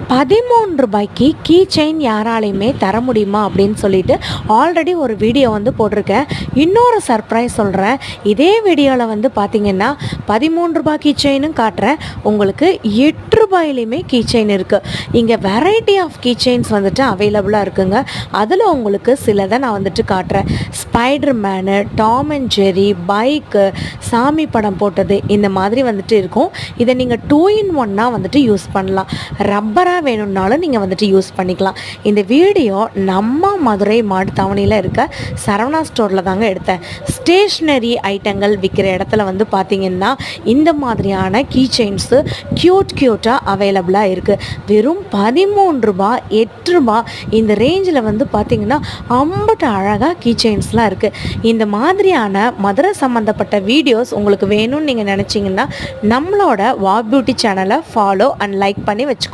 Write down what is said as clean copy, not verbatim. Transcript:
ரூ. 13 key chain யாராலையுமே தர முடியுமா அப்படின்னு சொல்லிட்டு ஆல்ரெடி ஒரு வீடியோ வந்து போட்டிருக்கேன். இன்னொரு சர்ப்ரைஸ் சொல்கிறேன். இதே வீடியோவில் வந்து பார்த்திங்கன்னா ரூ. 13 கீ செயினும் காட்டுறேன். உங்களுக்கு ரூ. 8லையுமே கீ செயின் இருக்குது. இங்கே வெரைட்டி ஆஃப் கீ செயின்ஸ் வந்துட்டு அவைலபிளாக இருக்குங்க. அதில் உங்களுக்கு சிலதை நான் வந்துட்டு காட்டுறேன். Spider menu, Tom and Jerry, bike, சாமி படம் போட்டது, இந்த மாதிரி வந்துட்டு இருக்கும். இதை நீங்கள் 2-in-1 வந்துட்டு யூஸ் பண்ணலாம். ரப்பராக வேணும்னாலும் நீங்கள் வந்துட்டு யூஸ் பண்ணிக்கலாம். இந்த வீடியோ நம்ம மதுரை மாட்டுத்தாவணியில் இருக்க சரவணா ஸ்டோரில் தாங்க எடுத்தேன். ஸ்டேஷ்னரி ஐட்டங்கள் விற்கிற இடத்துல வந்து பார்த்திங்கன்னா இந்த மாதிரியான கீ செயின்ஸு க்யூட்டாக அவைலபிளாக இருக்குது. வெறும் ரூ. 8 இந்த ரேஞ்சில் வந்து பார்த்திங்கன்னா அம்பட்டு அழகாக கீ செயின்ஸ்லாம் இருக்குது. இந்த மாதிரியான மதுரை சம்மந்தப்பட்ட வீடியோஸ் உங்களுக்கு வேணும்னு நீங்கள் நினச்சிங்கன்னா நம்மளோட வா பியூட்டி சேனலை ஃபாலோ அண்ட் லைக் பண்ணி வச்சுக்கோங்க.